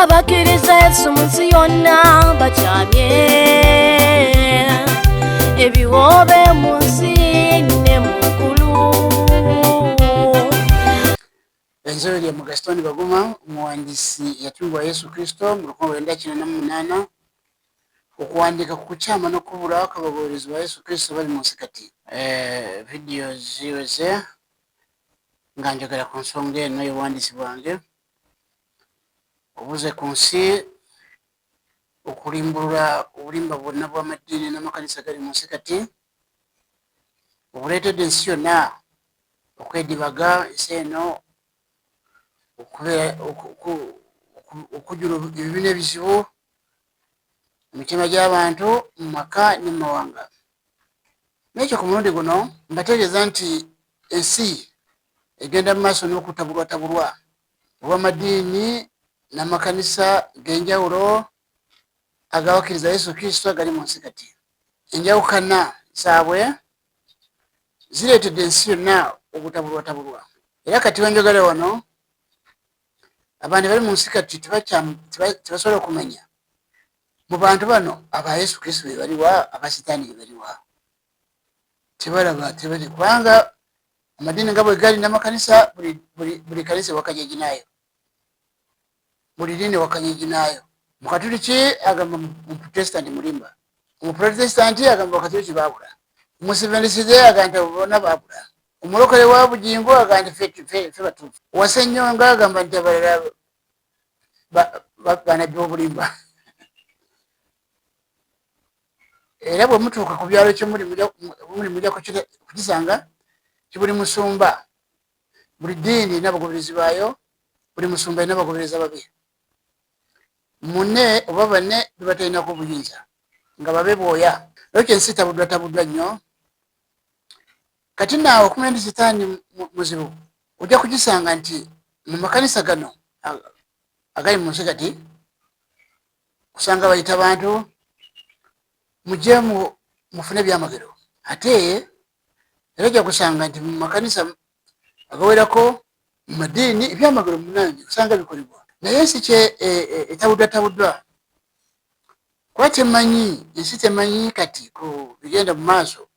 abakiriza Yesu munsi yonna bakyamye ebiwobe munsi ne mukulu. Enzori ya Mugastoni Baguma umuwandiisi yatumbwa Yesu Kristo mu 1998 okuwandika ku kukyama n'okubula kw'ababuulizi ba Yesu Kristo bali mu nsi kati. Video ziweze nga njagala ku nsonga eno y'obuwandiisi bwange obuze ku nsi okulimbulula obulimba bwonna bw'amaddiini n'amakanisa gali mu nsi kati obuleetedde ensi yonna okwedibaga ensi eno okujula ebibi n'ebizibu mu mitima gy'abantu mu maka ne mu mawanga. N'ekyo ku mulundi guno mbategeeza nti ensi egenda mu maaso n'okutabulwatabulwa olw'amaddiini n'amakanisa g'enjawulo agabakkiriza Yesu Kristo agali mu nsi kati. Enjawukana zaabwe zireetedde ensi yonna okutabulwatabulwa. Era kati wenjogera wano abantu bali mu nsi kati tebasobola okumanya mu bantu bano aba Yesu Kristo be baliwa, aba Sitaani be baliwa. Tebalaba kubanga amaddiini nga bwe gali n'amakanisa buli kanisa wakanyeginayo, buli ddiini wakanyeginayo. Mukatuliki agamba mu Protestant mulimba, mu Protestanti agamba Bakatuliki baabula, Omuseventiside agamba bonna baabula, omulokole wa bugingo agamba ffe batuufu, Uwasennyonga agamba nti abalala banabbi b'obulimba. Era bwe mutuuka ku byalo kyemuli mujja kukisanga kibuli musumba, buli ddiini n'abagoberezi baayo, buli musumba alina abagoberezi ababi. Munne oba banne bebatalinako obuyinza nga babe bwoya. Ekyo ensi tabuddwatabuddwa nnyo. Kati naawe okumanya nti Sitaani muzibu ojja kugisanga nti mu makanisa gano agali mu nsi kati kusanga bayita bantu mujje mufune ebyamagero. Ate era ojja kusanga nti mu makanisa agawerako mu maddiini ebyamagero munangi kusanga bikolebwa. Naye ensi etabuddwatabuddwa kuba temanyi, ensi temanyi kati ku bigenda mu maaso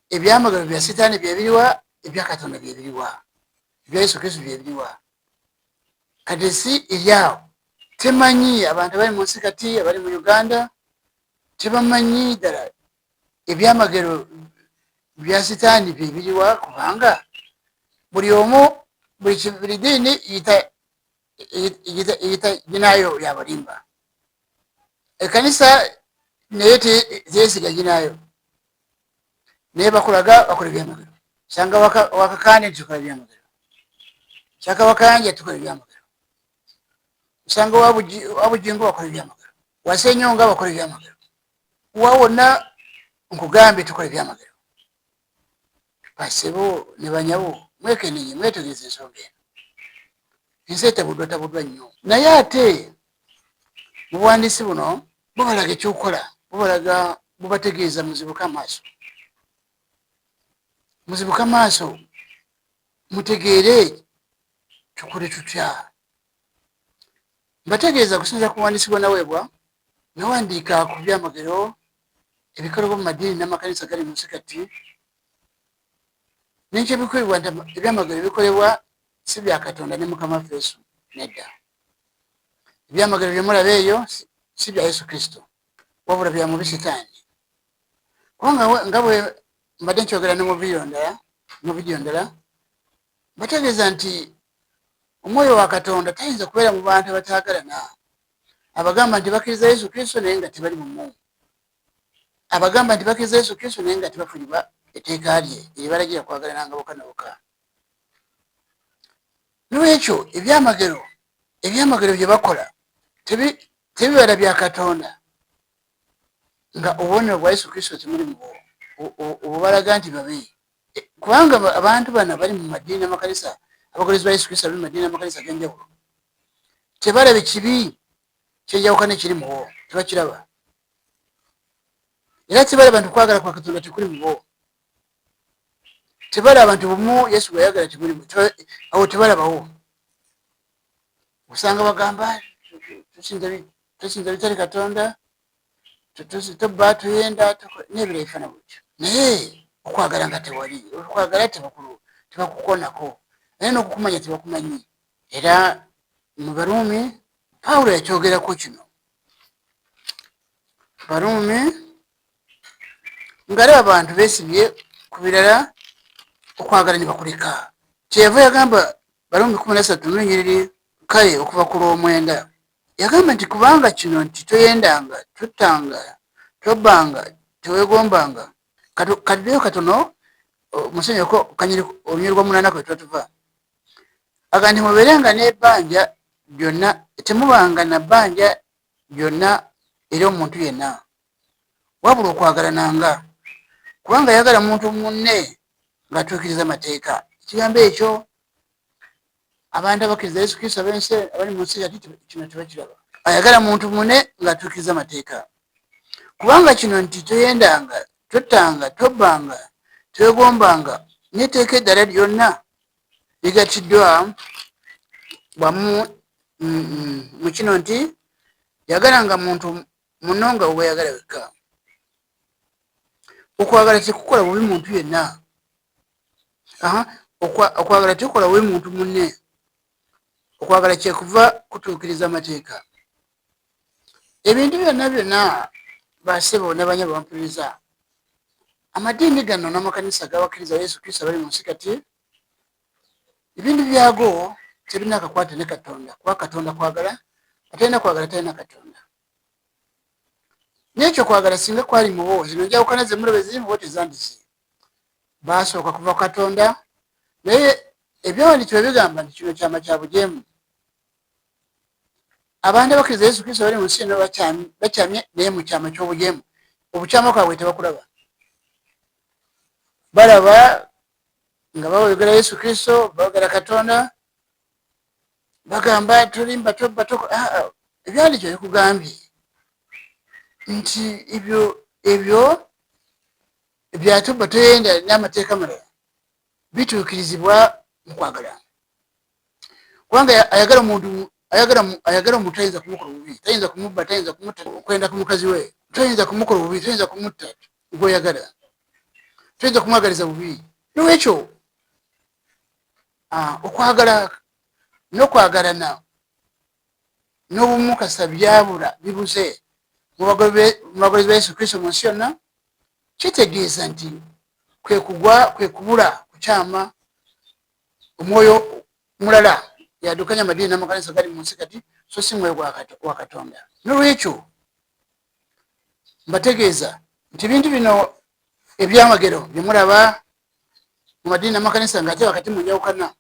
ebyamagero bya Sitaani byebiriwa, ebya Katonda byebiriwa, ebya Yesu Kristo byebiriwa. Kati ensi eri awo temanyi. Abantu bali mu nsi kati abali mu Uganda tebamanyi ddala ebyamagero bya Sitaani byebiriwa kubanga buli omu buli ddiini yita ginaayo yabalimba. Ekanisa naye teyesiga ginaayo naye bakola ebyamagero. Sanga wakakande tukola ebyamagero, sanga wakanja tukola ebyamagero, sanga wabugingo bakola ebyamagero, Wasennyonga bakola ebyamagero, wawona nkugambye tukola ebyamagero. Basebo ne banyabo mwekenenye mwetegereze ensonga eno. Ensi etabuddwatabuddwa nnyo. Naye ate mu buwandiisi buno bubalaga ekyokukola, bubategeeza muzibuke amaaso. Muzibuke amaaso mutegeere tukole tutya. Mbategeeza kusinziira ku buwandiisi bwe naweebwa, nawandiika ku byamagero ebikolebwa mu maddiini n'amakanisa gali mu nsi kati n'ekyebikolebwa nti ebyamagero ebikolebwa si bya Katonda ne Mukama waffe Yesu, nedda. Ebyamagero bye mulaba eyo si bya Yesu Kristo wabula bya mubi Sitaani. Kubanga nga bwe mbadde nkyogera ne mu vidiyo ndala bategeeza nti omwoyo wa Katonda tayinza kubeera mu bantu abataagalana, abagamba nti bakkiriza Yesu Kristo naye nga tebali mumu, abagamba nti bakkiriza Yesu Kristo naye nga tebafunibwa etteeka lye eribalagira kwagalananga boka na boka. N'olwekyo ebyamagero bye bakola tebibala bya Katonda nga obubonero bwa Yesu Kristo temuli mu bo balaga nti babi. Kubanga abantu bano bali mu maddiini n'amakanisa, abagoberezi ba Yesu Kristo bali mu maddiini n'amakanisa ag'enjawulo, tebalaba ekibi kyenjawukana ekiri mu bo, tebakiraba. Era tebalaba nti okwagala kwa Katonda tekuli mu bo, tebalaba nti bumu Yesu bwe yayagala tekuli mu bo, awo tebalabawo. Usanga bagamba tusinza bitali Katonda, tubba tuyenda n'ebirala ebifana butyo. Naye okwagala nga tewali, okwagala tebakukonako, naye n'okukumanya tebakumanyi. Era mu Baruumi Pawulo yakyogerako kino. Baruumi ng'alaba abantu beesibye ku birala, okwagala ne bakuleka. Kyeyava yagamba Baruumi 13 kale okuva ku lw'omwenda, yagamba nti kubanga kino nti toyendanga, tottanga, tobbanga, teweegombanga. Kaddeyo katono musonyeko kanyiri olunyiri lwa munaana kwe tuva. Aga nti mubeerenga n'ebbanja lyonna, temubanga na bbanja lyonna eri omuntu yenna, wabula okwagalananga, kubanga yagala muntu munne ng'atuukiriza amateeka. Ekigambo ekyo abantu abakkiriza Yesu Kristo ab'ensi abali mu nsi kati kino tebakiraba. Ayagala muntu munne ng'atuukiriza amateeka. Kubanga kino nti toyendanga, tottanga, tobbanga, teweegombanga n'etteeka eddala lyonna ligattiddwa wamu mu kino nti yagalanga muntu munno nga bwe yagala wekka. Okwagala tekukola bubi muntu yenna. Okwagala tekukola bubi muntu munne. Okwagala kyekuva kutuukiriza amateeka. Ebintu byonna basebo n'abanyabo bampuliriza, amadiini gano n'amakanisa g'abakkiriza Yesu Kristo abali mu nsi kati, ebintu byago tebirina akakwata ne Katonda, kuba Katonda kwagala, atalina kwagala talina Katonda. N'ekyo kwagala singa kwali mu bo, zino enjawukana ze mulaba eziri mu bo tezandisi. Baasooka kuva ku Katonda, naye ebyawandiikibwa bigamba nti kino kyama kya bujeemu. Abantu abakkiriza Yesu Kristo bali mu nsi eno bakyamye naye mu kyama ky'obujeemu. Obukyama bwabwe tebakulaba. Balaba nga baweegera Yesu Kristo, bawegera Katonda, bagamba tolimba, tobba, ebyandiikibwa bikugambye nti ebyo ebyatubba toyenda n'amateeka malala bituukirizibwa mu kwagala. Kubanga ayagala omuntu tayinza kumukola bubi, tayinza kumubba, tayinza kumutta, kwenda ku mukazi we, tayinza kumukola bubi, tayinza kumutta gw'oyagala, tayinza kumwagaliza bubi. N'olwekyo okwagala n'okwagalana n'obumu kasa byabula bibuze mu bagolozi ba Yesu Kristo mu nsi yonna, kitegeeza nti kwe kubula kukyama omwoyo mulala yadukanya amadiini n'amakanisa gali mu nsi kati, so si mwoyo gwa Katonda. N'olwekyo mbategeeza nti ebintu bino ebyamagero bye mulaba mu madiini n'amakanisa ng'ate wakati mu njawukana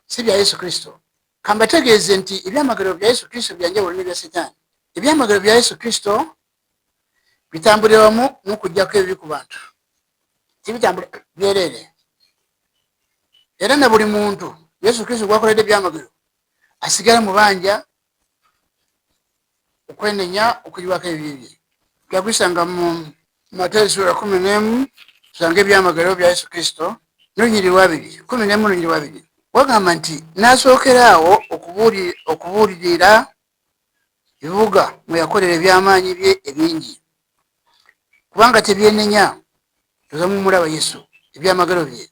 si bya Yesu Kristo. Kambategeeze nti ebyamagero bya Yesu Kristo byanjawulo n'ebya Setaani. Ebyamagero bya Yesu Kristo bitambulira wamu n'okuggyako ebibi ku bantu, tibitambula byereere. Era na buli muntu Yesu Kristo gwakoledde ebyamagero asigala mu banja okwenenya okugibwako ebibi bye. Twagusanga mu Matayo 11 tusanga ebyamagero bya Yesu Kristo n'olunyiri lwa 2, 11 n'olunyiri lwa 2. Wagamba nti n'asookeraawo okubuulirira ebibuga mwe yakolera ebyamaanyi bye ebingi, kubanga tebyenenya. Tuza mumulaba Yesu ebyamagero bye.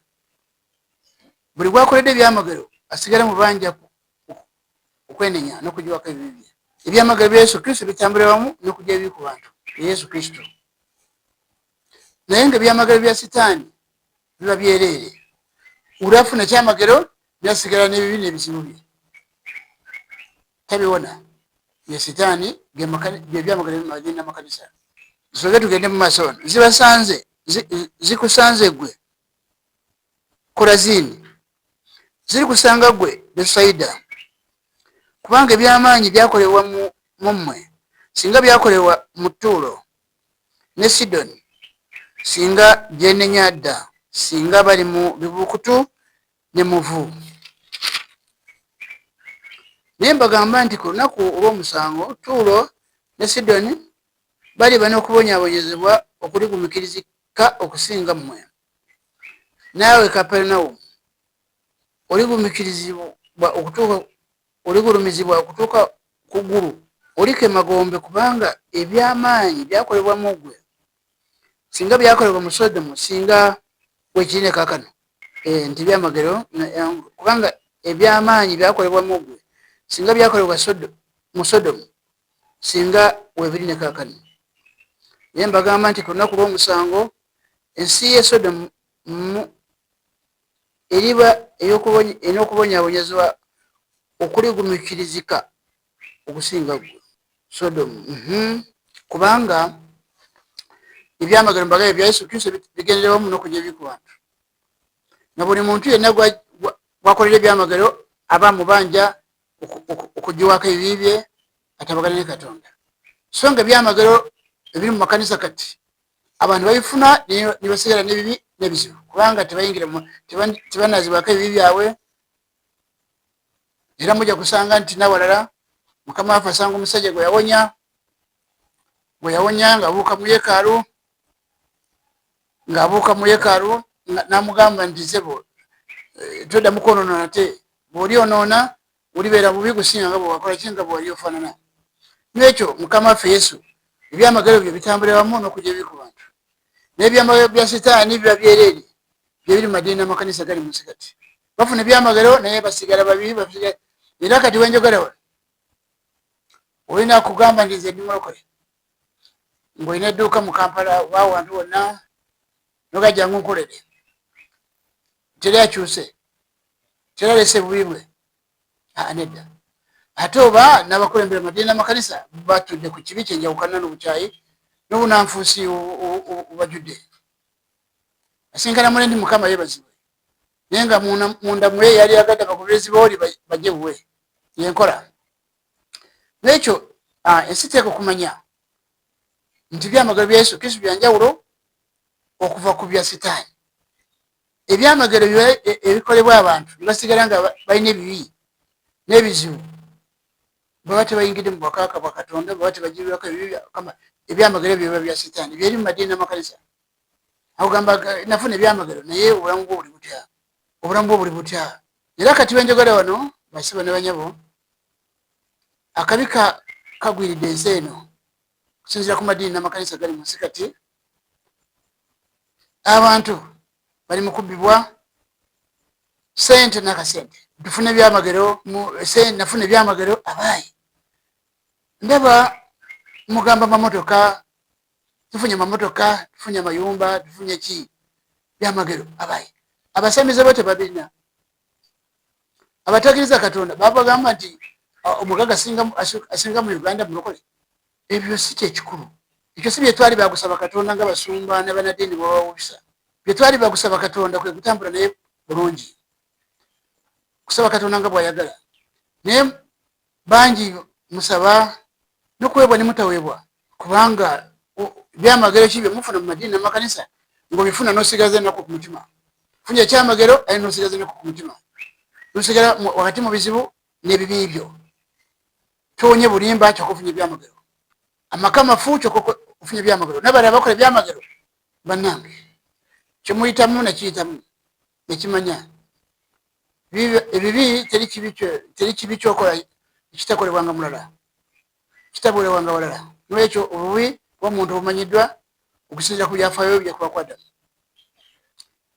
Buli gwakoledde ebyamagero asigala mu banja okwenenya n'okugibwako ebibi bye. Ebyamagero bya Yesu Kristo bitambulira wamu n'okugya ebibi ku bantu bya Yesu Kristo. Naye nga ebyamagero bya Setaani biba byereere. Olwafuna ekyamagero byasigala n'ebibi n'ebizibu bye, tabiwona. Bya Setaani bye byamagero by'amadiini n'amakanisa. Tusoke tugende mu maaso wano. Zibasanze, zikusanze gwe Korazini, ziri kusanga gwe Besaida, kubanga ebyamaanyi byakolebwa mu mmwe singa byakolebwa mu Ttuulo ne Sidoni, singa byenenya dda, singa bali mu bibukutu ne muvu. Naye mbagamba nti ku lunaku olw'omusango Ttuulo ne Sidoni baliba n'okubonyaabonyezebwa okuligumikirizika okusinga mmwe. Naawe Kaperunawumu oligulumizibwa okutuuka ku ggulu olike magombe kubanga ebyamaanyi byakolebwa mugwe singa byakolebwa mu Sodomu singa wekirine kakano nti byamagero kubanga ebyamaanyi byakolebwa mugwe singa byakolebwa mu Sodomu singa webirine kakano. Naye mbagamba nti ku lunaku lw'omusango ensi ye Sodomu eriba erina okubonyabonyezebwa okuligumikirizika okusinga gwe Sodomu. Kubanga ebyamagero mbagala ebya Yesu Kristo bigenderewo muno okujja ebi ku bantu, na buli muntu yenna gwakolera ebyamagero aba mubanja okugiwako ebibi bye atabagana ne Katonda. So nga ebyamagero ebiri mu makanisa kati abantu babifuna ne basigala n'ebibi n'ebizibu kubanga tebanazibwako ebibi byabwe. Era mujja kusanga nti nawalala Mukama waffe asanga omusajja gwe yawonya ng'abuuka mu yeekaalu n'amugamba nti sebo toddamu kwonoona nate, bw'oli onoona olibeera bubi gusinga nga bwewakola ki nga bwewali ofaanana. N'ekyo Mukama waffe Yesu ebyamagero byo bitambulira wamu n'okujja ebi ku bantu, n'ebyamagero bya Sitaani biba byereere byebiri mu madiini n'amakanisa gali mu nsi kati. Bafuna ebyamagero naye basigala babiri. Era kati wenjogera wano olina kugamba nti nze ndi mulokole ng'olina edduuka mu Kampala wawantu wonna nogajja ngu nkolere, teri akyuse, teri alese bubi bwe, nedda. Ate oba n'abakulembera madiini n'amakanisa batudde ku kibi kyenjawukana n'obukyayi n'obunanfuusi obajjudde. Asinkana mule ndi Mukama yeebazibwe, naye nga munda mwe yali agadde abagoberezi booli bajje buwe yenkola. N'ekyo ensi teeka okumanya nti ebyamagero bya Yesu Kristo byanjawulo okuva ku bya Sitaani. Ebyamagero ebikolebwa abantu nebasigala nga balina ebibi n'ebizibu baba tebayingidde mu bwakabaka bwa Katonda, baba tebagirwako ebibi ebyamagero ebyo biba bya Sitaani byeri mu madiini n'amakanisa. Agamba nafuna ebyamagero naye obulamu bwo buli butya. Era kati wenjogera wano basiba ne banyabo, akabi kagwiridde ensi eno okusinziira ku madiini n'amakanisa gali mu nsi kati. Abantu bali mu kubbibwa sente n'akasente. Tufune ebyamagero, nafuna ebyamagero abaayi. Ndaba mugamba mamotoka, tufunye mamotoka, tufunye amayumba, tufunye ki byamagero abaayi. Abasamize bo tebabirina. Abatagiriza Katonda babagamba nti omugaga asinga mu Uganda mulokole. Ebyo si kyekikulu. Ekyo si bye twali bagusaba Katonda nga basumba ne banadiini bwebawubisa. Bye twali bagusaba Katonda kwe kutambula naye bulungi, kusaba Katonda nga bw'ayagala. Naye bangi musaba n'okuweebwa ne mutaweebwa kubanga byamagero ki bye mufuna mu madiini n'amakanisa ng'obifuna n'osigaza ennaku ku mutima. Funye ekyamagero ali n'osigaza ennaku ku mutima, n'osigala wakati mu bizibu n'ebibi byo. Towonye bulimba kyokufunye ebyamagero, amaka mafu kyokufunye ebyamagero, n'abalala bakola ebyamagero bannange kyemuyitamu nekiyitamu nekimanya. Ebibi teri kibi kyokola ekitakolebwanga mulala, kitakolebwanga walala. N'ekyo obubi bw'omuntu bumanyiddwa okusinziira ku byafaayo byakubakwada.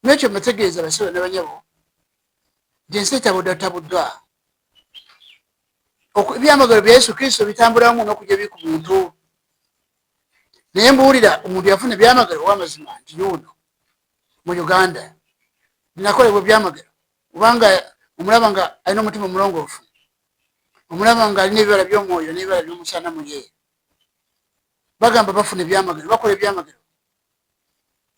N'ekyo mbategeeza basibe ne banyabo nti ensi etabuddwa. Ebyamagero bya Yesu Kristo bitambulamu n'okujja ebi ku muntu. Naye mbuwulira omuntu yafuna ebyamagero ow'amazima nti yuno mu Uganda binakolebwa ebyamagero, kubanga omulaba nga alina omutima omulongoofu, omulaba nga alina ebibala by'omwoyo n'ebibala by'omusana mu ye. Bagamba bafuna ebyamagero, bakola ebyamagero.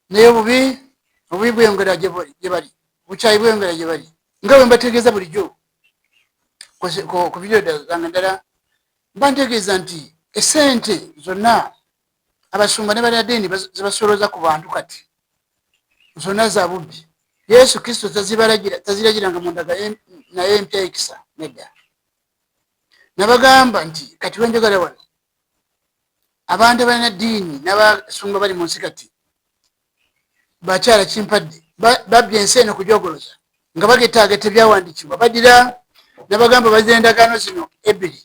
Naye obubi bweyongera gye bali, obukyayi bweyongera gye bali. Nga bwe mbategeeza bulijjo ku vidiyo zange ndala, mba ntegeeza nti esente zonna abasumba ne banadiini zibasolooza ku bantu kati zonna za bubbi. Yesu Kristo taziragiranga mu ndagaano naye empya ekisa nedda. Nabagamba nti kati wenjogera wano abantu abanadiini n'abasumba bali mu nsi kati bakyala kimpadde babbye ensi eno kujogoloza nga bagetaaga tebyawandiikibwa. Badira nabagamba bazira endagaano zino ebbiri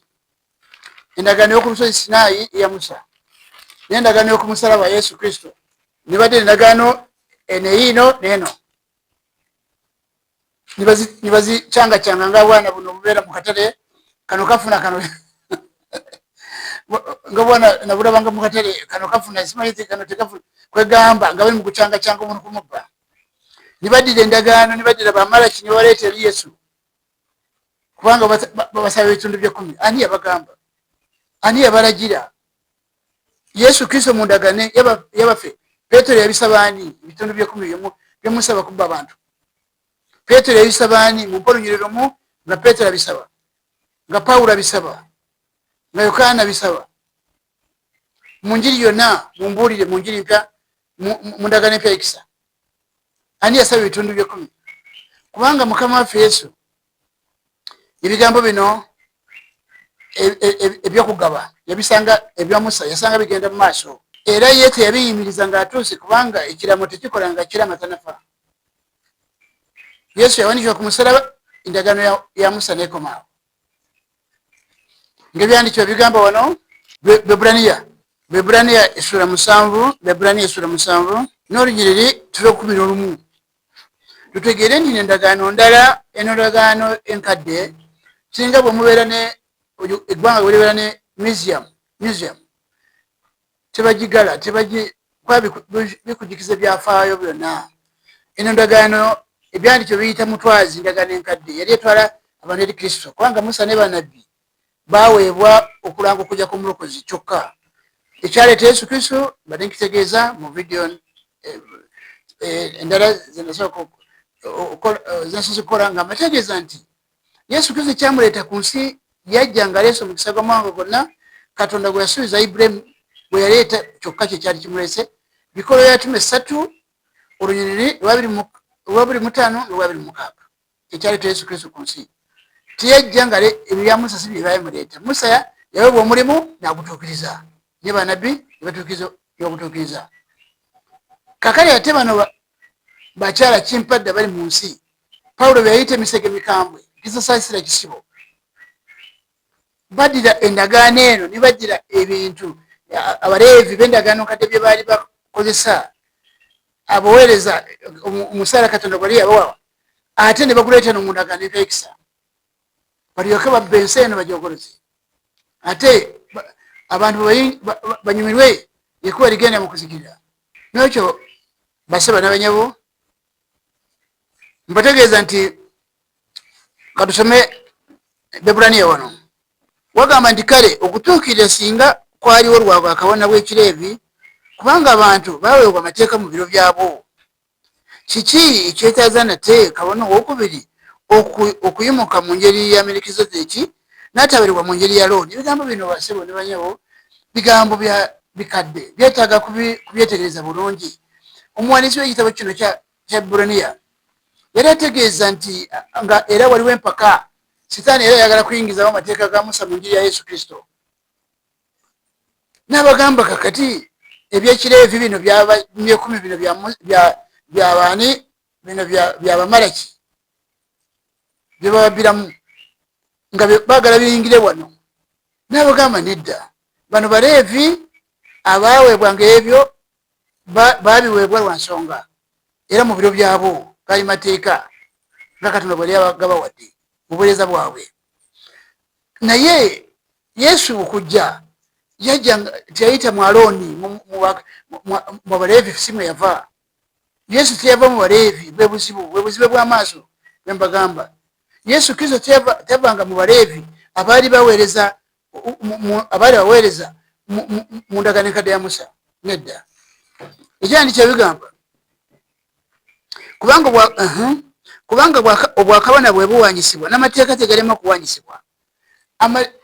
endagaano y'okulusozi Sinaayi ya Musa n'endagaano y'okumusalaba Yesu Kristo nibadde endagaano eneyiino neeno nibazicyanga nga bwana buno obubeera mu katale kano kafuna kano nga bwana nabulabanga mu katale kano kafuna simanyi kano tekafuna kwegamba nga bali mu kucyanga omuntu kumubba nibaddira endagaano nibaddira bamalaki nibaleeta eri Yesu kubanga babasaba ebitundu bye 10 ani yabagamba ani yabalagira Yesu Kristo mu ndagaano yabafe Petero yabisaba ani ebitundu bye 10 byemusaba kubba abantu Petero yabisaba ani mu mpolunyerero mu nga Petero abisaba nga Pawulo abisaba nga Yokaana abisaba mu njiri yonna mumbuulire mu njiri mpya mu ndagaano empya y'ekisa ani yasaba ebitundu bye 10 kubanga Mukama waffe Yesu ebigambo bino ebyokugaba yabisanga ebya Musa yasanga bigenda mu maaso era ye teyabiyimiriza ng'atuuse kubanga ekiramo tekikola nga kirama tanafa Yesu yawanikibwa ku musalaba endagaano ya Musa nekomaawo ng'ebyandikibwa bigamba wano Beburaniya essula 7 n'olunyiriri tuve 11 tutegeere nti endagaano ndala eno ndagaano enkadde singa bwe mubeera ne eggwanga bwe libeera ne museum tebagigala bikujikiza ebyafaayo byonna eno ndagaano ebyandikibwa biyita mutwazi ndagaano enkadde yali etwala abantu eri Kristo kubanga Musa ne bannabbi baweebwa okulanga okujja k'omulokozi kyokka ekyaleeta Yesu Kristo badde nkitegeeza mu vidiyo endala zenasobola okukola nga mbategeeza nti Yesu Kristo kyamuleeta ku nsi yajja nga aleese omukisa gw'amawanga gonna Katonda gwe yasuubiza Ibulayimu bwe yaleeta kyokka kye kyali kimulese bikolo yatuma 3 olunyiriri lwa 25 lwa 26 ekyaleeta Yesu Kristo ku nsi tiyajja nga ebya Musa si bye byamuleeta Musa yaweebwa omulimu n'agutuukiriza ne bannabbi y'ogutuukiriza kakale ate bano bakyala kimpadde bali mu nsi Pawulo bwe yayita emisege mikambwe gisasaasira kisibo baddira endagaano eno ne baddira ebintu abaleevi b'endagaano kadde bye baali bakozesa abaweereza omusaala Katonda gwali yabawa ate ne baguleeta no mu ndagaano empya balyoke babba ensi eno bajogoloze ate abantu banyumirwe ekuba ligenda mu kuzikirira n'ekyo basaba n'abanyabo mbategeeza nti katusome Beburaniya wano wagamba nti kale okutuukirira singa kwaliwo lwa bwakabona bw'ekireevi kubanga abantu baweebwa amateeka mu biro byabo kiki ekyetaaza nate kabona owokubiri okuyimuka mu ngeri ya Melikizedeki n'atabalibwa mu ngeri ya Looni ebigambo bino basebo ne banyabo bigambo bikadde byetaaga kubyetegereza bulungi omuwandiisi w'ekitabo kino kya Beburaniya yali ategeeza nti nga era waliwo empaka Sitaani era yagala kuyingizawo amateeka ga Musa mu njiri ya Yesu Kristo n'abagamba kakati ebyekireevi bino bye10 bino byabaani bino byabamalaki bye bababbiramu nga baagala biyingire wano n'abagamba nedda bano baleevi abaweebwanga ebyo babiweebwa lwa nsonga era mu biro byabo gali mateeka nga Katonda bwali gabawadde mu buweereza bwabwe naye Yesu okujja yajja teyayita mu Alooni mu baleevi simwe yava Yesu teyava mu baleevi bwe buzibu bw'amaaso bwe mbagamba Yesu Kristo teyavanga mu baleevi abaali baweereza mu ndagaano enkadde ya Musa nedda ekyandikya bigamba kubanga obwakabona bwe buwanyisibwa n'amateeka tegalema kuwanyisibwa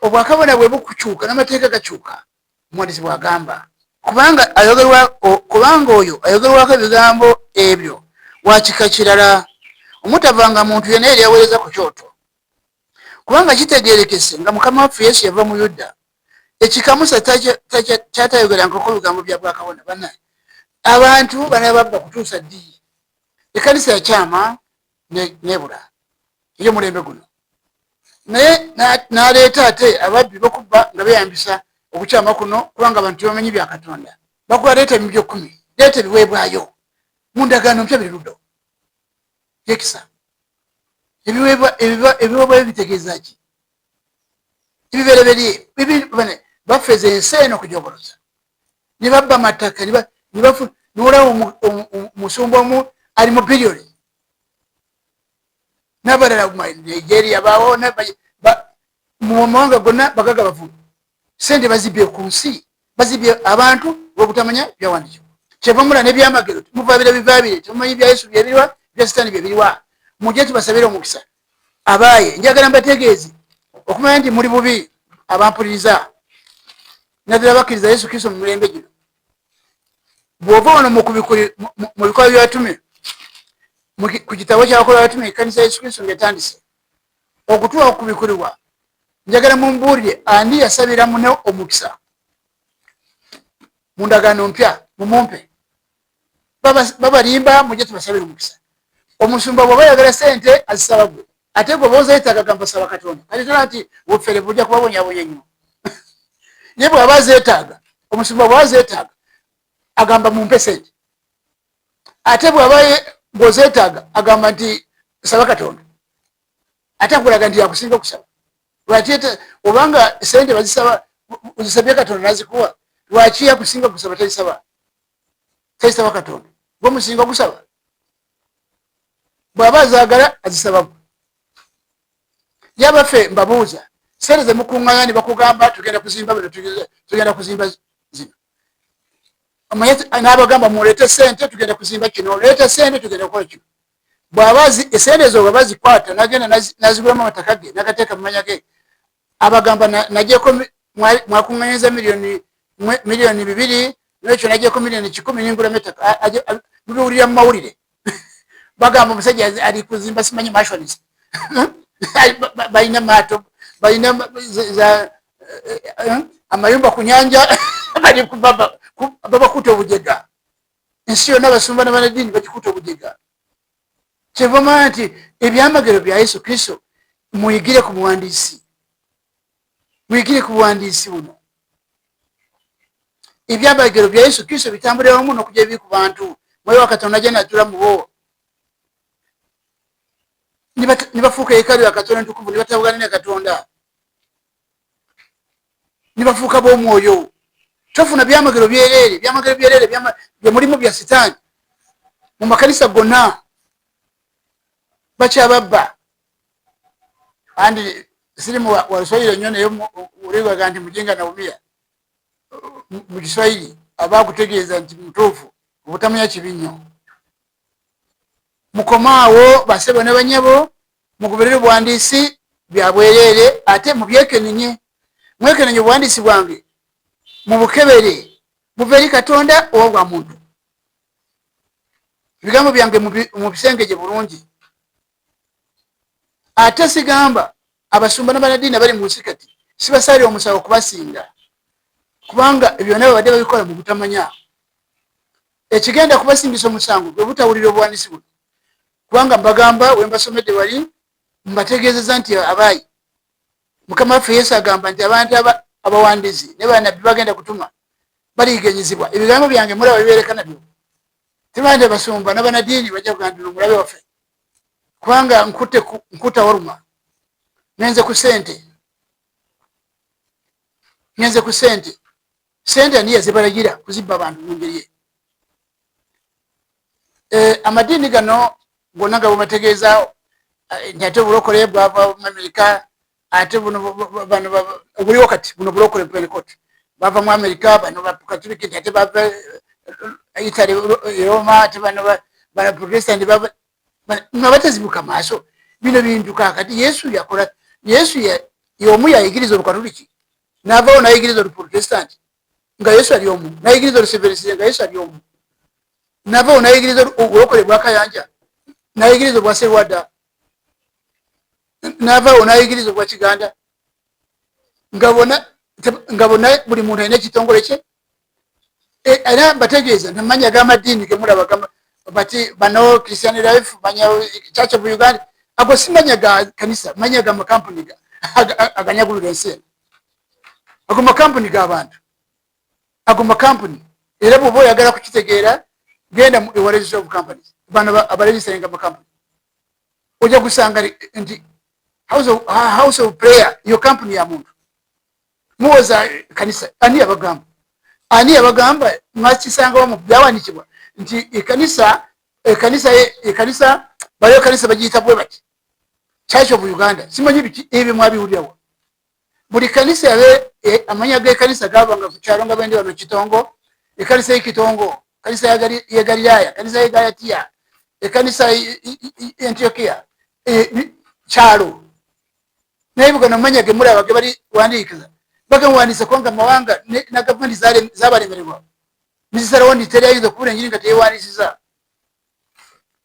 obwakabona bwe bukukyuka n'amateeka gakyuka omuwandiisi bwagamba kubanga oyo ayogerwako ebigambo ebyo wakika kirala omutavanga muntu yenna yali aweereza ku kyoto kubanga kitegeerekese nga Mukama waffe Yesu yava mu Yuda ekika Musa kyatayogerangako bigambo bya bwakabona bannaye abantu banababba kutuusa ddi ekkanisa yakyama nebula eyo mulembe guno naye naleeta ate ababbi bokuba nga beyambisa okukyama kuno kubanga abantu tebamanyi bya Katonda. Bakuba leeta ebintu 10, leeta ebiweebwayo mu ndagaano mpya biri luddo. Yekisa ebiweebwayo bitegeeza ki? Ebibereberye bafeza ensi eno kujoboloza, ne babba amataka nolaba omusumba omu ali mu biliyoni, n'abalala Nigeria baawo mu mawanga gonna bagaga bavulu. Sente bazibye ku nsi, bazibye abantu bwobutamanya byawandiikibwa. Kyevamula n'ebyamagero muvaabire bivaabire, temumanyi bya Yesu byebiriwa, bya Sitaani byebiriwa. Mujje tubasabire omukisa. Abaaye njagala mbategeezi okumanya nti muli bubi abampuliriza naddala bakkiriza Yesu Kristo mu mirembe gino. Bw'ova wano mu bikolwa by'abatume ku kitabo ky'abakolwa b'abatume ekkanisa Yesu Kristo ng'etandise okutuuka ku bikolwa, njagala mumbuulire ani yasabira munne omukisa mu ndagaano mpya mumumpe. Babalimba mujje tubasabire omukisa. Omusumba bw'aba yagala sente azisaba gwe, ate gwe boozeetaaga gamba saba Katonda. Kati tola nti bufere bujja kubabonyabonya nnyo. Ye bw'aba azeetaaga, omusumba bw'aba azeetaaga agamba mumpe sente, ate bw'aba bw'ozeetaaga agamba nti saba Katonda, ate akulaga nti yakusinga okusaba. Lwaki obanga sente bazisaba uzisabye Katonda nazikuwa, lwaki yakusinga kusaba tayisaba Katonda? Gwe musinga okusaba. Bw'aba azaagala azisaba gwe. Yabaffe mbabuuza, sente ze mukuŋŋaanya ne bakugamba tugenda kuzimba bino, tugenda kuzimba zino. N'abagamba muleete sente tugenda kuzimba kino, leeta sente tugenda kukola kino. Bw'aba esente ezo bwe bazikwata n'agenda n'azigulamu amataka ge n'agateeka mu manya ge, abagamba nagyeko mwakuŋŋaanyiza miliyoni 2 n'ekyo nagyeko miliyoni 10 n'ingulamu ettaka. Mubiwulira mu mawulire. Bagamba omusajja ali kuzimba simanyi mansions. Balina maato, balina amayumba ku nyanja, bali babakuta obujega. Ensi yonna abasumba n'abanaddiini bagikuta obujega. Kyevamanya nti ebyamagero bya Yesu Kristo muyigire ku buwandiisi. Muyigire ku buwandiisi buno. Ebyamagero bya Yesu Kristo bitambulira wamu n'okujja ebibi ku bantu. Mwoyo wa Katonda ajja n'atuula mu bo. Nibafuuka ekalu ya Katonda entukuvu, nibatabugana ne Katonda, nibafuuka b'omwoyo. Tofuna byamagero byereere, byamagero byereere bye mulimu bya Sitaani. Mu makanisa gonna bakyababba. Andi sirimu wa Kiswahili nnyo naye ulibaga nti mujinga naumia. Mu Kiswahili abakutegeeza nti mutuufu obutamanya kibi nnyo. Mukomaawo basebo ne banyabo mugoberere obuwandiisi bya bwereere, ate mubyekenenye. Mwekenenye obuwandiisi bwange mubukebere buva eri Katonda oba bwa muntu. Ebigambo byange mubisengeje bulungi. Ate sigamba abasumba n'abanaddiini abali mu nsi kati sibasalira omusawo kubasinga, kubanga ebyo byonna babadde babikola mu butamanya. Ekigenda kubasingisa omusango gwe butawulira obuwandiisi buno. Kubanga mbagamba we mbasomedde wali mbategeezeza nti abaayi Mukama waffe Yesu agamba nti abantu abawandizi ne bannabbi bagenda kutuma baligenyezebwa. Ebigambo byange mulaba bibeereka nabyo. Tebande basumba n'abanaddiini bajja kugamba omulabe waffe, kubanga nkuta waluma. Ngenze ku sente. Ngenze ku sente. Sente ani yazibalagira kuzibba abantu mu ngeri ye. Amaddiini gano gonna nga bwemategeeza nti ate obulokole bwava mu Amerika, ate obuliwo kati buno bulokole Pentecost bava mu Amerika, bano bakatuliki nti ate bava Italy Roma, ate bano Protestant nga batazibuka maaso. Bino bintu kaakati Yesu yakola. Yesu y'omu yayigiriza Olukatuliki n'avaawo n'ayigiriza Oluprotestant nga Yesu ali omu, n'ayigiriza Olusevensi nga Yesu ali omu, n'avaawo n'ayigiriza obulokole bwa Kayanja, n'ayigiriza obwa Serwada, n'avaawo n'ayigiriza obwa Kiganda, nga bonna buli muntu alina ekitongole kye. Era bategeeza namanya g'amaddiini gemulaba bati bano Christian Life, manya Church of Uganda, ago simanya ga kanisa, manya ga makampuni aganyagulira ensi ago makampuni g'abantu ago makampuni era bw'oba oyagala kukitegeera genda ewa registry of companies bano abaregisteringa makampuni ojja gusanga nti house of prayer yo company ya muntu muwoza kanisa ani yabagamba mwakisangawo mu byawandiikibwa nti ekanisa baliyo kanisa bagiyita bwe bati Church of Uganda simanyi biki ebyo mwabiwulirawo buli kanisa yabe amanya g'ekanisa gabanga ku kyalo nga bende wano Kitongo ekanisa y'Kitongo kanisa ya Galilaya kanisa ya Galatiya ekanisa Antiochia kyalo naye bugano manya ge mulaba ge bali wandiikiza bagawandiisa kwanga mawanga na gavumenti zabalemererwa nizisalawo niteri okubula enjiri nga teyewandiisiza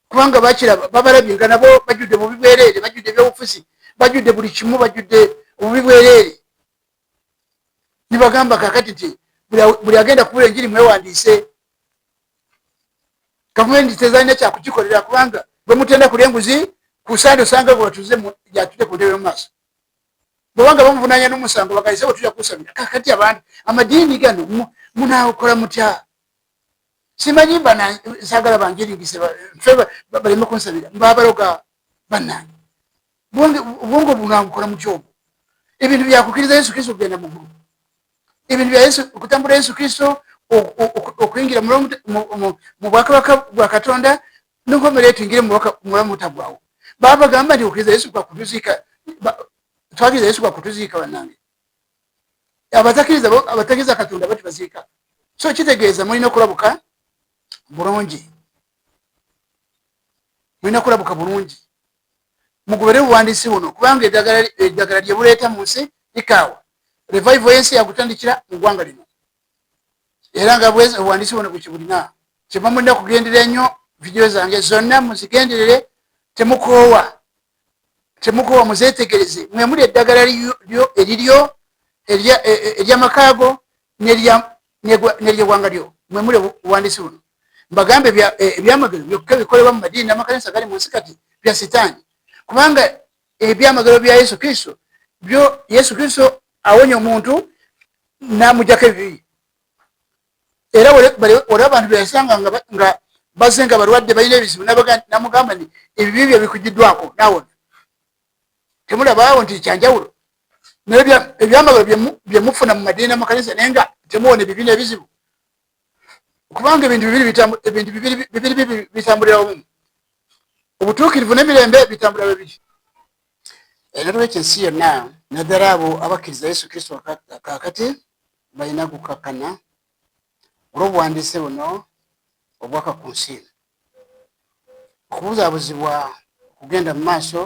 kubanga bakiraba babalabye nga nabo bajjudde mu bibwereere bajjudde ebyobufuzi bajjudde buli kimu bajjudde obubibwereere nibagamba kakati nti buli agenda kubula enjiri mwewandiise gavumenti tezalina kyakukikolera kubanga bwe mutenda kulya enguzi ku sande osanga gwe batuze gyatudde ku ntebe y'omumaaso bwebanga bamuvunanya n'omusango bagayise bwe tujja kusabira kakati abantu amadiini gano munaakola mutya simanyi bana sagala banjiringise baleme kunsabira mbabaloga bannange obwongo bunaabukola mutya obwo ebintu byakukiriza Yesu Kristo kugenda mu ggulu ebintu bya Yesu okutambula Yesu Kristo okuyingira mu bwakabaka bwa Katonda n'enkomerero tuyingire mu mulamu mutagwawo babagamba nti okukiriza Yesu kwa kutuziika twakiriza Yesu kwa kutuziika bannange abatakiriza Katonda batubaziika so kitegeeza mulina okulabuka bulungi mulina okulabuka bulungi mugubere buwandiisi buno kubanga eddagala lye buleeta mu nsi likaawa revival y'ensi yakutandikira mu ggwanga lino era nga obuwandiisi buno bwekibulina kyeba mulina kugendera ennyo vidiyo zange zonna muzigenderere temukoowa muzeetegereze mwe muli eddagala eriryo ery'amakaago n'ery'eggwanga lyo mwe muli obuwandiisi buno mbagambe ebyamagero byokka bikolebwa mu madiini n'amakanisa gali mu nsi kati bya sitaani kubanga ebyamagero bya Yesu Kristo byo Yesu Kristo awonya omuntu n'amugyako ebibi era olaba abantu byasanga nga baze nga balwadde balina ebizibu namugamba nti ebibi byo bikugiddwako nawona temulabaawo nti kyanjawulo naye ebyamagero byemufuna mu madiini n'amakanisa naye nga temuwona ebibi n'ebizibu kubanga ebintu bibiri bitambulira wamu obutuukirivu n'emirembe bitambula bibiri era lwekyo ensi yonna naddala abo abakkiriza Yesu Kristo kakati balina kukakkana olw'obuwandiise buno obwaka ku nsi okubuzaabuzibwa okugenda mu maaso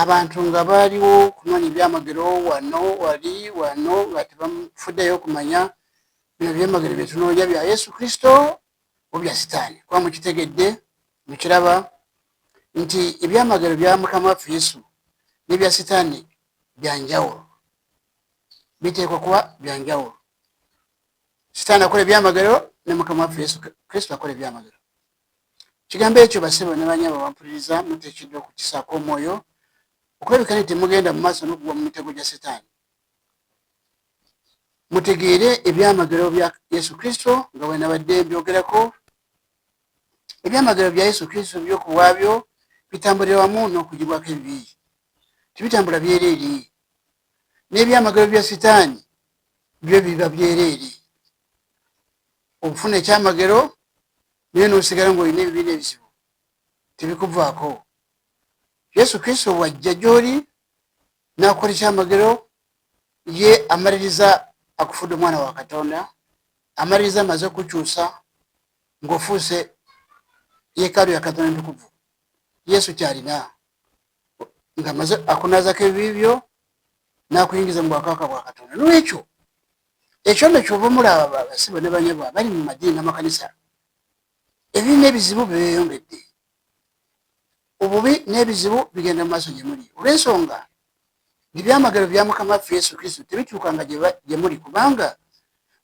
abantu nga baaliwo kunoonya ebyamagero wano nga tebafuddeyo okumanya bino byamagero byetunoonya bya Yesu Kristo oba bya sitaani kuba mukitegedde mukiraba nti ebyamagero bya Mukama waffe Yesu n'ebya sitaani byanjawulo biteekwa kuba byanjawulo sitaani akola ebyamagero ne Mukama waffe Yesu Kristo akola ebyamagero kigambo ekyo basebo ne banyabo bampuliriza muteekeddwa okukisaako omwoyo okulabika nti temugenda mu maaso n'okugwa mu mitego gya sitaani mutegeere ebyamagero bya Yesu Kristo nga bwe nabadde mbyogerako ebyamagero bya Yesu Kristo by'okuwaabyo bitambulira wamu n'okugibwako ebibi tibitambula byereere n'ebyamagero bya sitaani byo biba byereere okufuna ekyamagero naye n'osigala ng'olina ebibi n'ebizibu tebikuvaako Yesu Kristo bw'ajja gy'oli n'akola ekyamagero ye amaliriza akufudde omwana wa Katonda amaliriza amaze okukyusa ng'ofuuse yeekaalu ya Katonda entukuvu Yesu kyalina nga maze akunaazako ebibi byo n'akuyingiza mu bwakabaka bwa Katonda n'ekyo ekyo nno kyova mulaba abasibo ne banyabwa bali mu madiini n'amakanisa ebibi n'ebizibu byeyongedde obubi n'ebizibu bigenda mu maaso gye muli olw'ensonga ebyamagero bya Mukama waffe Yesu Kristo tebituukanga gye muli kubanga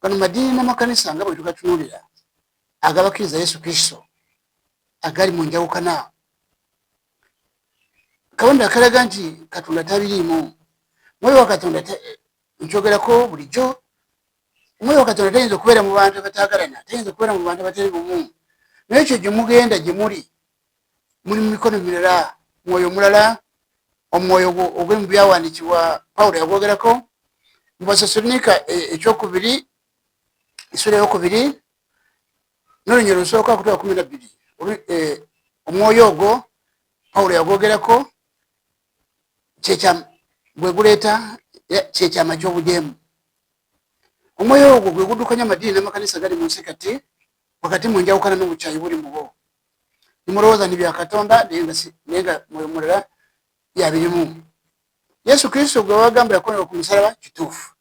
gano madiini n'amakanisa nga bwe tugatunuulira agabakkiriza Yesu Kristo agali mu njawukana kabonero akalaga nti Katonda tabiriimu. Omwoyo wa Katonda nkyogerako bulijjo, omwoyo wa Katonda tayinza okubeera mu bantu abataagalana, tayinza okubeera mu bantu abatali bumu. Naye ekyo gye mugenda gye muli mu mikono mirala, mwoyo mulala, omwoyo oguli mu byawandiikibwa Pawulo yagwogerako mu Basessaloniika ekyokubiri essula eyokubiri n'olunyiriri olusooka okutuuka 12. Omwoyo ogwo Pawulo yagwogerako gwe guleeta kyekyama ky'obujeemu. Omwoyo ogwo gwe guddukanya amadiini n'amakanisa gali mu nsi kati, wakati mu njawukana n'obukyayi buli mu bo. Nimulowooza ni bya Katonda naye nga mwoyo mulala yabirimu. Yesu Kristo gwe wagamba yakolera ku musalaba kituufu,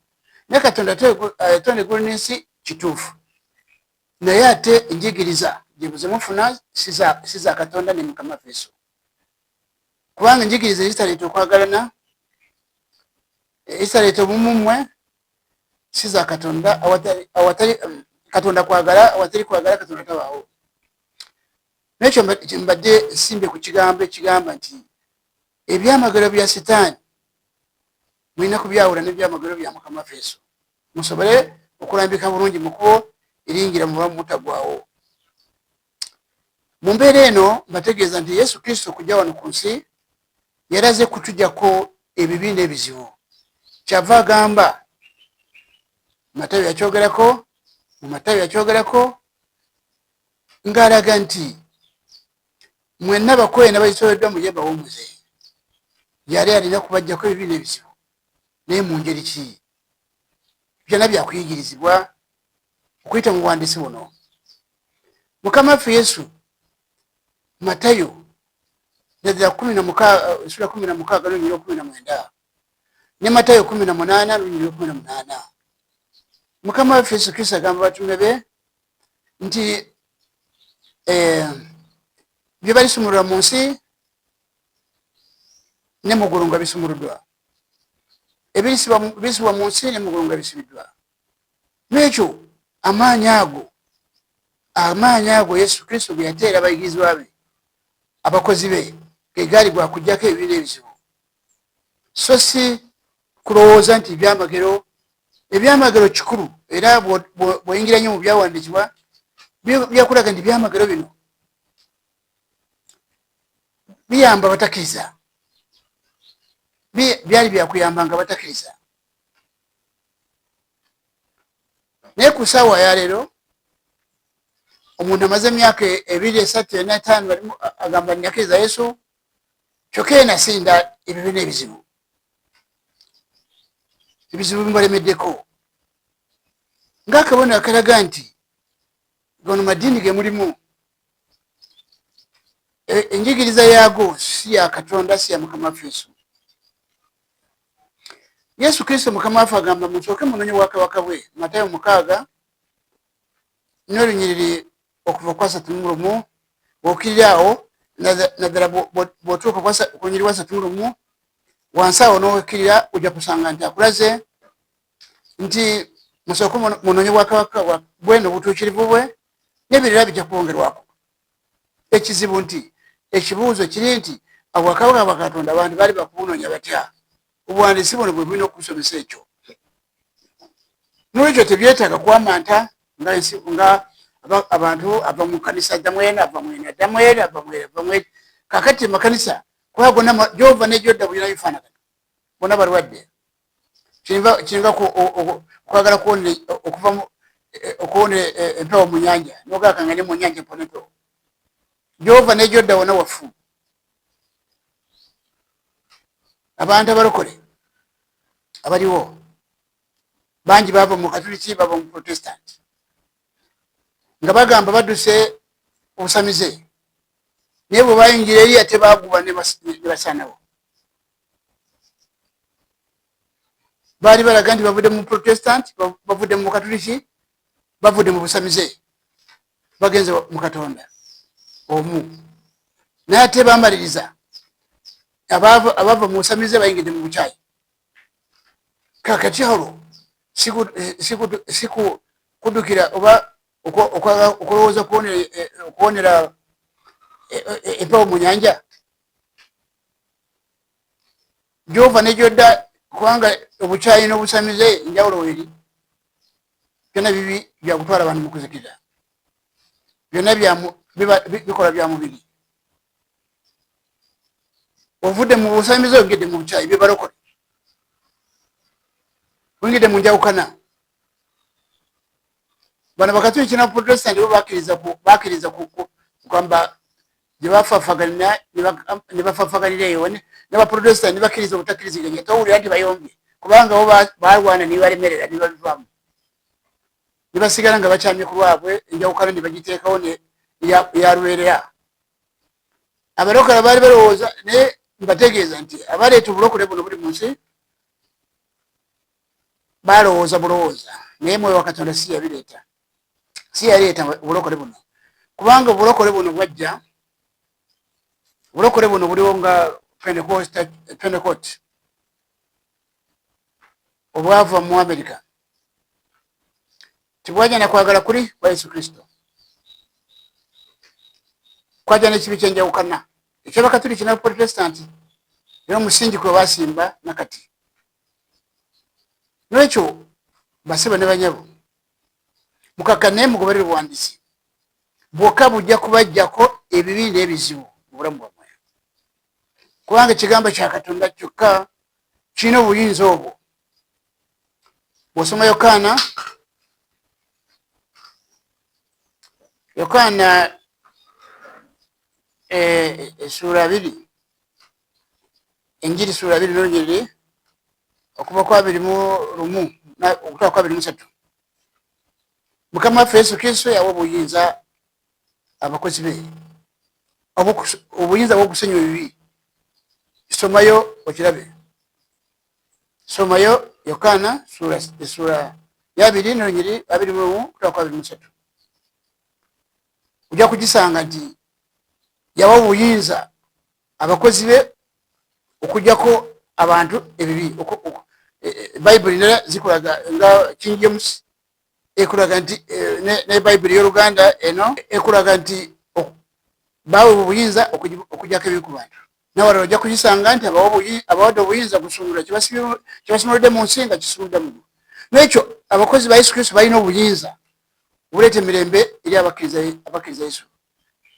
naye Katonda yatonda eggulu n'ensi kituufu, naye ate enjigiriza gye mufuna si za Katonda ne Mukama waffe Yesu, kubanga enjigiriza ezitaleeta okwagalana, ezitaleeta obumumwe, si za Katonda. Awatali Katonda kwagala, awatali kwagala Katonda tabaawo. Nekyo mbadde simbye ku kigambo ekigamba nti ebyamagero bya Setaani mulina kubyawula n'ebyamagero bya Mukama waffe Yesu, musobole okulambika bulungi mu kkubo eringira mu bulamu mutagwawo. Mu mbeera eno mbategeeza nti Yesu Kristo kujja wano ku nsi yalaze kutujjako ebibi n'ebizibu. Kyava agamba Matayo yakyogerako, mu Matayo yakyogerako ng'alaga nti mwenna bakoye n'abayisobeddwa mujje bawummuze. Yali alina kubajjako ebibi n'ebizibu, naye mu ngeri ki? Byonna byakuyigirizibwa okuyita mu buwandiisi buno. Mukama waffe Yesu Matayo ddala 16:19 ne Matayo 18:18. Mukama waffe Yesu Kristo agamba batume be nti bye balisumulula mu nsi ne mu ggulu nga bisumuluddwa, ebisibwa mu nsi ne mu ggulu nga bisibiddwa. N'ekyo amaanyi ago Yesu Kristo ge yateera abayigirizwa be, abakozi be, ge gaali gwa kuggyako ebibi n'ebizibu, so si kulowooza nti ebyamagero kikulu. Era bw'oyingira nnyo mu byawandiikibwa byakulaga nti ebyamagero bino biyamba abatakkiriza, byali byakuyambanga abatakkiriza. Naye ku ssaawa ya leero omuntu amaze emyaka 2, 3, 4, 5 agamba nyakkiriza Yesu, kyokka nasinda ebibi n'ebizibu. Ebizibu bimulemeddeko ng'akabonero akalaga nti gano madiini ge mulimu enjigiriza yaago si ya Katonda, si ya Mukama waffe Yesu. Yesu Kristo Mukama waffe agamba musooke munoonye obwakabaka bwe, Matayo 6 n'olunyiriri okuva ku 31. Bw'okkirira awo naddala bw'otuuka ku lunyiriri wa 31 wansi awo n'okkirira ojja kusanga nti akulaze nti musooke munoonye obwakabaka bweno butuukirivu bwe, n'ebirala bijja kwongerwako. Ekizibu nti ekibuuzo kiri nti obwakabaka bwa Katonda abantu baali bakubunoonya batya? Obuwandiisi buno bwe bulina okusomesa ekyo. N'ekyo tebyetaaga kwamanta nga abantu ava mu kanisa adda mwene, ava mwene adda mwene, ava mwene. Kakati makanisa kuba gonna gy'ova ne gy'odda bulina bifaanagana, bonna balwadde. Kiringa kwagala okuwonera empewo mu nnyanja n'ogakangane mu nnyanja empona empewo. Gy'ova ne gy'odda wonna wafu. Abantu abalokole abaliwo bangi bava mu Katuliki, bava mu Protestant, nga bagamba badduse obusamize, naye bwe bayingira eri ate baaguba ne basaanawo. Baali balaga nti bavudde mu Protestant, bavudde mu Katuliki, bavudde mu busamize, bagenze mu Katonda omu, naye ate bamaliriza abava mu busamize bayingidde mu bukyayi. Kakati olwo sikudukira oba okulowooza okuwonera empewo mu nyanja. gyova ne gyodda kubanga obukyayi n'obusamize njawulo eri byonna bibi byakutwala abantu mu kuzikira byonna bikola bya mubiri ovudde mu busamize ogedde mu bukyayi byebalokole wingidde mu njawukana bano bakatuliki na protestant bo bakiriza kwamba gyebafafaganira nebafafaganira eyo n'abaprotestant bakiriza obutakiriziganya towulira nti bayombye kubanga bo balwana nebalemerera nebabivaamu nebasigala nga bakyamye ku lwabwe enjawukana nebagiteekawo yalwerera abalokole baali balowooza naye mbategeeza nti abaleeta obulokole buno buli mu nsi balowooza bulowooza naye mwoyo wa Katonda si yaleeta obulokole buno kubanga obulokole buno bwajja obulokole buno buliwo nga Pentecost obwava mu America tibwajja nakwagala kuli kwa Yesu Kristo kwajja n'ekibi kyenjawukana ekyabakatuliki n'abaprotestanti era omusingi kwe basimba nakati n'ekyo basiba ne banyabo mukakkane mugoberere buwandiisi bwokka bujja kubajjako ebibi n'ebizibu mu bulamu bwammwe kubanga ekigambo kya Katonda kyokka kirina obuyinza obwo bw'osoma Yokaana essuula 2 enjiri ssuula 2 n'olunyiriri okuva ku 21 okutuuka ku 23 Mukama waffe Yesu Kristo yawa obuyinza abakozi be obuyinza bw'okusonyiwa ebibi somayo okirabe somayo Yokaana essuula ya 2 n'olunyiriri 21 okutuuka ku 23 ojja kugisanga nti yawa obuyinza abakozi be okugjako abantu ebibi bayibuli nera zikulaga nga King James ekulaga nti ne bayibuli y'Oluganda eno ekulaga nti bawe obuyinza okugjako ebibi ku bantu nawalala ojja kugisanga nti abawadde obuyinza gusumulula kibasumuludde mu nsi nga kisumuludde mu n'ekyo abakozi ba Yesu Kristo balina obuyinza obuleeta emirembe eri abakkiriza Yesu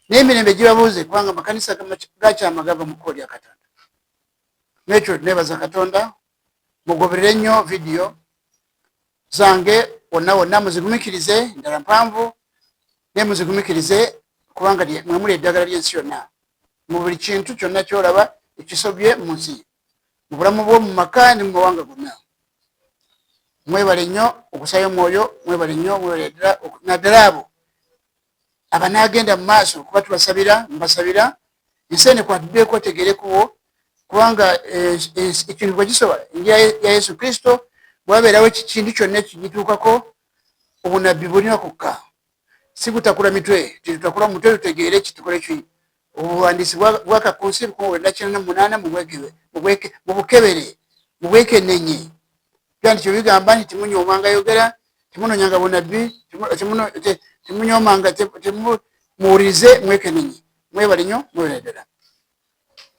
n'emirembe gibabuuze kubanga amakanisa gakyama gava mu kkubo lya Katonda n'ekyo nebaza Katonda mugoberere nnyo vidiyo zange wonna muzigumikirize ndala mpanvu ne muzigumikirize kubanga mwe muli eddagala ly'ensi yonna mu buli kintu kyonna kyolaba ekisobye mu nsi mu bulamu bw'omu maka ne mu mawanga gonna mwebale nnyo okusaayo omwoyo mwebale nnyo naddala abo abanagenda mu maaso kuba tubasabira mbasabira ensi eno ekwatiddeko tegerekuwo kubanga ekintu bwe kisoba enjira ya Yesu Kristo bwabeerawo ekintu kyonna ekigituukako obunabbi bulina kukka si kutakula mitwe titutakula mutwe tutegeere kitukole ki obuwandiisi bwakakunsi 1998 mu bukebere mu bwekenenye kandi kyo bigamba nti timunyoomanga yogera timunonyanga bunabbi timunyoomanga muwulirize mwekenenye mwebale nnyo mwebaddala